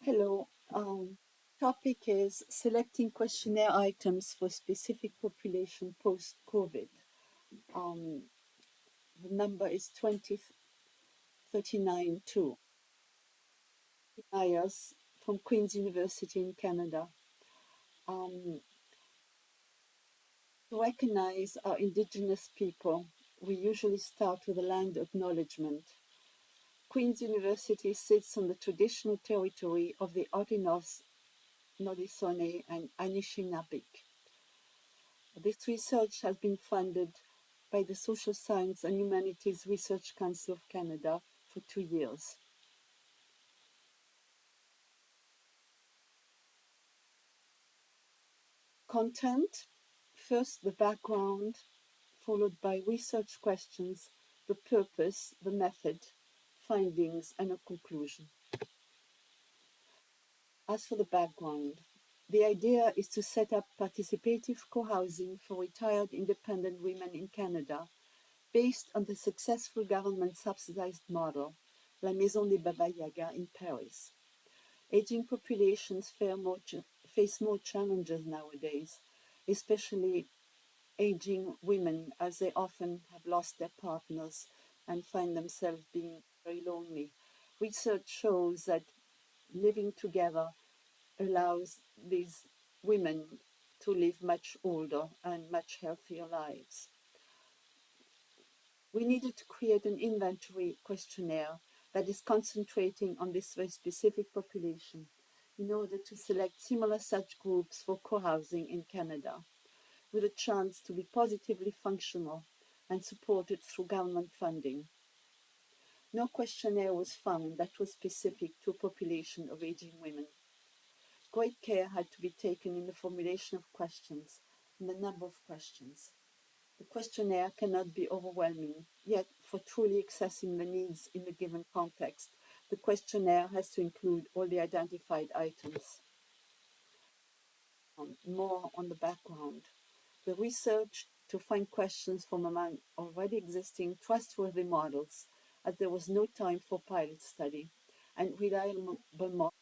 Hello. Topic is selecting questionnaire items for specific population post-COVID. Um, the number is 20392. Ayers from Queen's University in Canada. To recognize our Indigenous people, we usually start with a land acknowledgement. Queen's University sits on the traditional territory of the Otinos, Nodisone, and Anishinabek. This research has been funded by the Social Science and Humanities Research Council of Canada for 2 years. Content: first the background, followed by research questions, the purpose, the method, findings, and a conclusion. As for the background, the idea is to set up participative co-housing for retired independent women in Canada based on the successful government-subsidized model, La Maison des Baba Yaga in Paris. Aging populations face more challenges nowadays, especially aging women, as they often have lost their partners and find themselves being very lonely. Research shows that living together allows these women to live much older and much healthier lives. We needed to create an inventory questionnaire that is concentrating on this very specific population in order to select similar such groups for co-housing in Canada, with a chance to be positively functional and supported through government funding. No questionnaire was found that was specific to a population of aging women. Great care had to be taken in the formulation of questions and the number of questions. The questionnaire cannot be overwhelming, yet for truly accessing the needs in the given context, the questionnaire has to include all the identified items. More on the background. The research to find questions from among already existing trustworthy models, as there was no time for pilot study, and reliable models.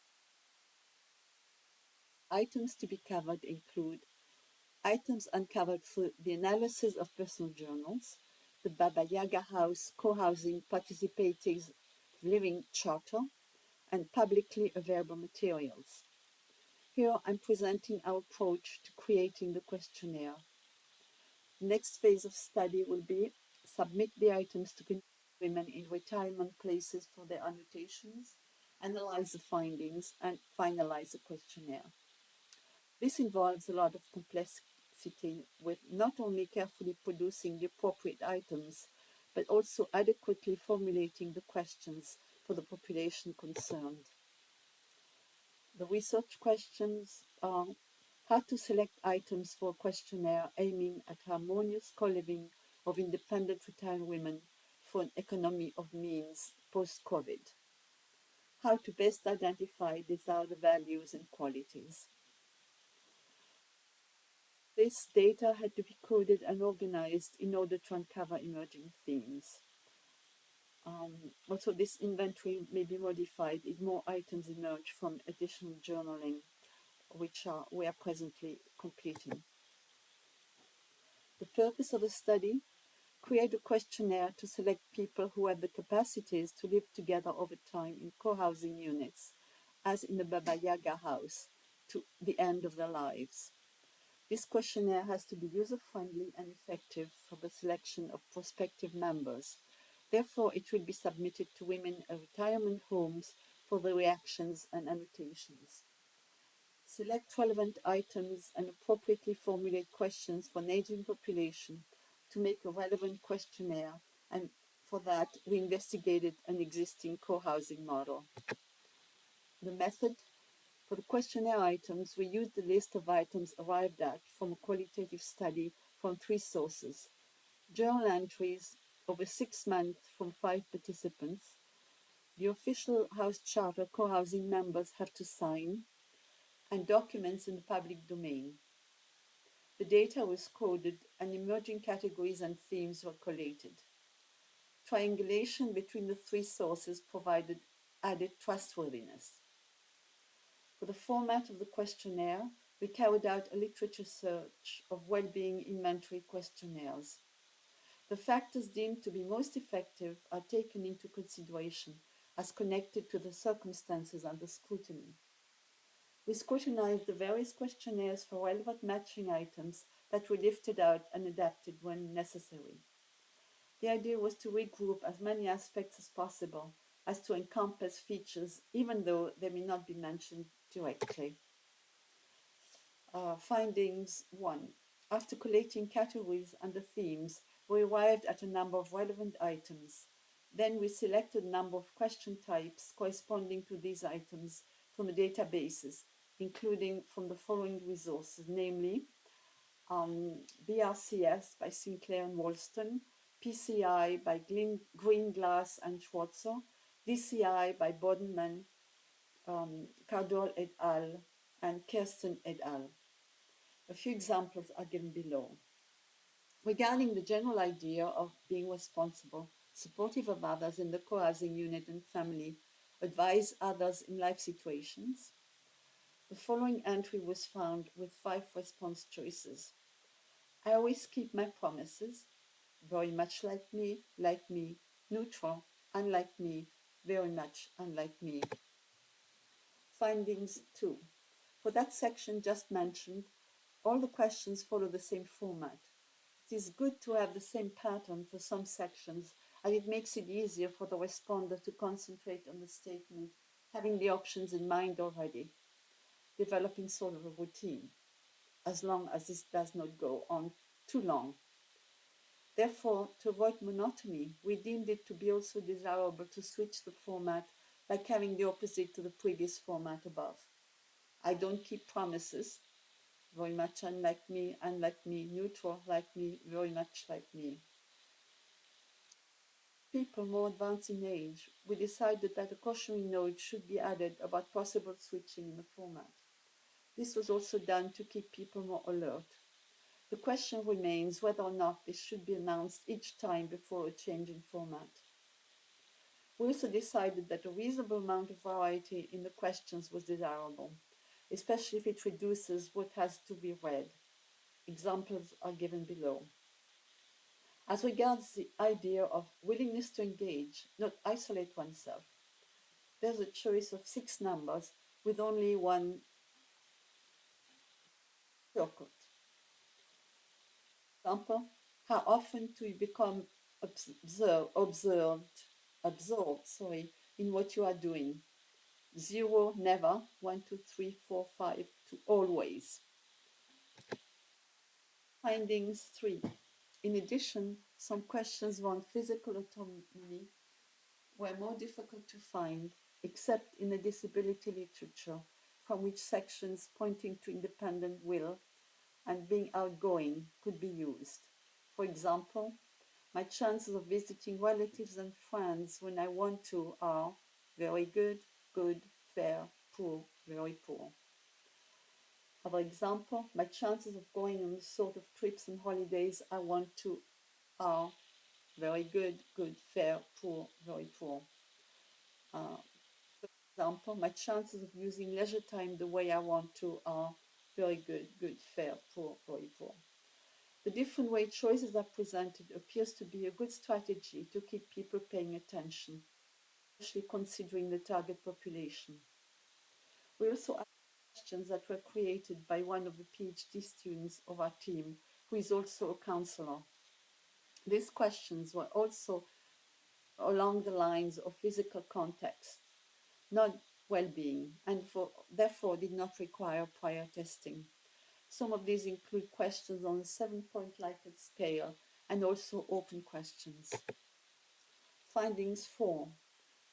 Items to be covered include items uncovered through the analysis of personal journals, the Baba Yaga House co-housing participating living charter, and publicly available materials. Here I'm presenting our approach to creating the questionnaire. The next phase of study will be submit the items to women in retirement places for their annotations, analyze the findings, and finalize the questionnaire. This involves a lot of complexity with not only carefully producing the appropriate items, but also adequately formulating the questions for the population concerned. The research questions are how to select items for a questionnaire aiming at harmonious co-living of independent retired women for an economy of means post-COVID. How to best identify desired values and qualities. This data had to be coded and organized in order to uncover emerging themes. Also, this inventory may be modified if more items emerge from additional journaling, which we are presently completing. The purpose of the study: create a questionnaire to select people who have the capacities to live together over time in co-housing units, as in the Baba Yaga house, to the end of their lives. This questionnaire has to be user-friendly and effective for the selection of prospective members. Therefore, it will be submitted to women at retirement homes for the reactions and annotations. Select relevant items and appropriately formulate questions for an aging population to make a relevant questionnaire, and for that we investigated an existing co-housing model. The method: for the questionnaire items, we used the list of items arrived at from a qualitative study from 3 sources: journal entries over 6 months from 5 participants, the official house charter co-housing members have to sign, and documents in the public domain. The data was coded and emerging categories and themes were collated. Triangulation between the 3 sources provided added trustworthiness. For the format of the questionnaire, we carried out a literature search of well-being inventory questionnaires. The factors deemed to be most effective are taken into consideration as connected to the circumstances under scrutiny. We scrutinized the various questionnaires for relevant matching items that were lifted out and adapted when necessary. The idea was to regroup as many aspects as possible as to encompass features even though they may not be mentioned directly. Findings 1. After collating categories and the themes, we arrived at a number of relevant items. Then we selected a number of question types corresponding to these items from the databases, including from the following resources, namely BRCS by Sinclair and Wollstone, PCI by Greenglass and Schwarzer, DCI by Bodenman, Cardol et al., and Kirsten et al. A few examples are given below. Regarding the general idea of being responsible, supportive of others in the co-housing unit and family, advise others in life situations, the following entry was found with 5 response choices. I always keep my promises, very much like me, neutral, unlike me, very much unlike me. Findings 2. For that section just mentioned, all the questions follow the same format. It is good to have the same pattern for some sections, and it makes it easier for the responder to concentrate on the statement, having the options in mind already, developing sort of a routine, as long as this does not go on too long. Therefore, to avoid monotony, we deemed it to be also desirable to switch the format by having the opposite to the previous format above. I don't keep promises, very much unlike me, neutral like me, very much like me. People more advanced in age, we decided that a cautionary note should be added about possible switching in the format. This was also done to keep people more alert. The question remains whether or not this should be announced each time before a change in format. We also decided that a reasonable amount of variety in the questions was desirable, especially if it reduces what has to be read. Examples are given below. As regards the idea of willingness to engage, not isolate oneself, there's a choice of 6 numbers with only one circled. Example, how often do you become absorbed in what you are doing? 0, never, 1, 2, 3, 4, 5, to always. Findings 3. In addition, some questions around physical autonomy were more difficult to find, except in the disability literature, from which sections pointing to independent will and being outgoing could be used. For example, my chances of visiting relatives and friends when I want to are very good, good, fair, poor, very poor. For example, my chances of going on the sort of trips and holidays I want to are very good, good, fair, poor, very poor. For example, my chances of using leisure time the way I want to are very good, good, fair, poor, very poor. The different way choices are presented appears to be a good strategy to keep people paying attention, especially considering the target population. We also asked questions that were created by one of the PhD students of our team, who is also a counselor. These questions were also along the lines of physical context, not well-being, and therefore did not require prior testing. Some of these include questions on a 7-point Likert scale and also open questions. Findings 4.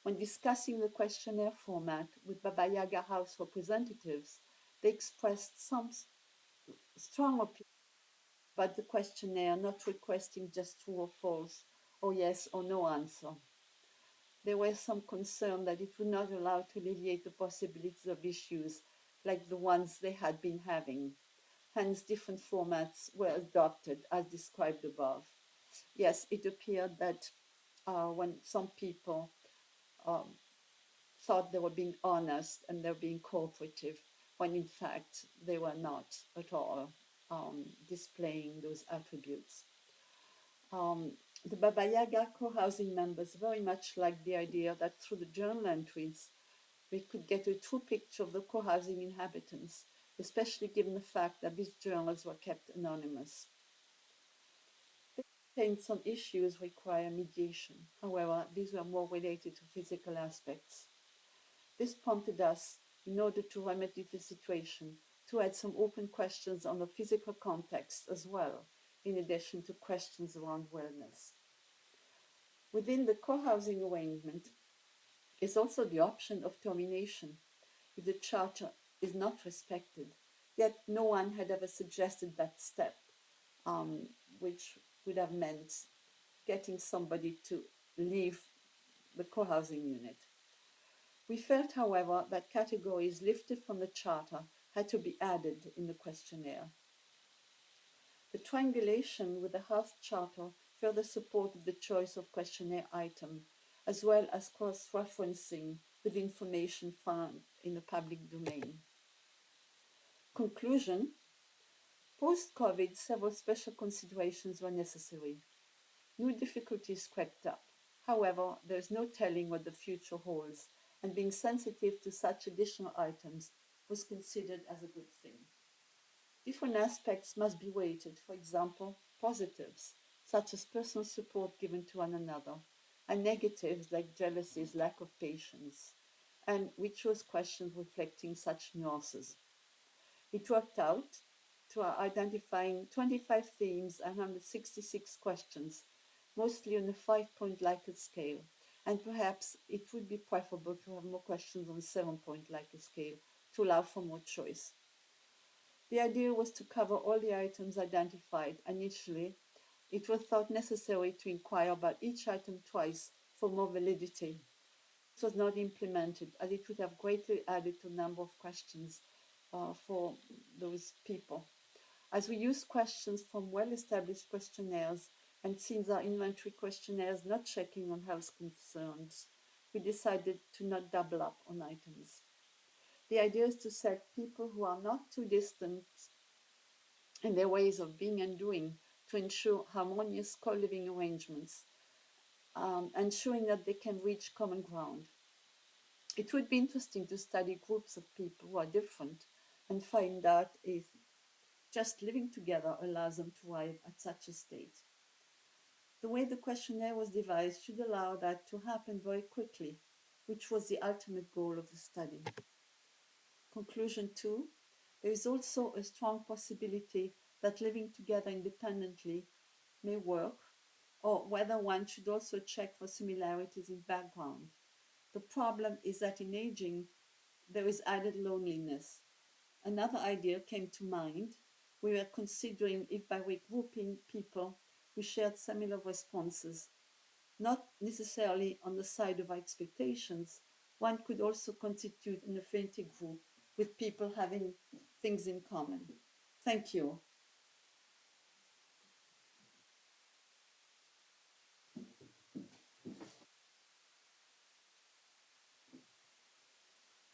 When discussing the questionnaire format with Baba Yaga House representatives, they expressed some strong opinions about the questionnaire, not requesting just true or false, or yes or no answer. There was some concern that it would not allow to alleviate the possibilities of issues like the ones they had been having. Hence, different formats were adopted as described above. Yes, it appeared that when some people thought they were being honest and they were being cooperative, when in fact they were not at all displaying those attributes. The Baba Yaga co-housing members very much liked the idea that through the journal entries, we could get a true picture of the co-housing inhabitants, especially given the fact that these journals were kept anonymous. They contained some issues require mediation. However, these were more related to physical aspects. This prompted us, in order to remedy the situation, to add some open questions on the physical context as well, in addition to questions around wellness. Within the co-housing arrangement is also the option of termination if the charter is not respected, yet no one had ever suggested that step, which would have meant getting somebody to leave the co-housing unit. We felt, however, that categories lifted from the Charter had to be added in the questionnaire. The triangulation with the Health Charter further supported the choice of questionnaire item, as well as cross-referencing with information found in the public domain. Conclusion: post-COVID, several special considerations were necessary. New difficulties crept up. However, there is no telling what the future holds, and being sensitive to such additional items was considered as a good thing. Different aspects must be weighted, for example, positives, such as personal support given to one another, and negatives like jealousies, lack of patience, and we chose questions reflecting such nuances. It worked out to identifying 25 themes and 166 questions, mostly on a 5-point Likert scale, and perhaps it would be preferable to have more questions on a 7-point Likert scale to allow for more choice. The idea was to cover all the items identified. Initially, it was thought necessary to inquire about each item twice for more validity. This was not implemented, as it would have greatly added to the number of questions for those people. As we use questions from well-established questionnaires, and since our inventory questionnaires not checking on health concerns, we decided to not double up on items. The idea is to select people who are not too distant in their ways of being and doing to ensure harmonious co-living arrangements, ensuring that they can reach common ground. It would be interesting to study groups of people who are different and find out if just living together allows them to arrive at such a state. The way the questionnaire was devised should allow that to happen very quickly, which was the ultimate goal of the study. Conclusion 2. There is also a strong possibility that living together independently may work, or whether one should also check for similarities in background. The problem is that in aging, there is added loneliness. Another idea came to mind. We were considering if by regrouping people who shared similar responses, not necessarily on the side of our expectations, one could also constitute an affinity group with people having things in common. Thank you.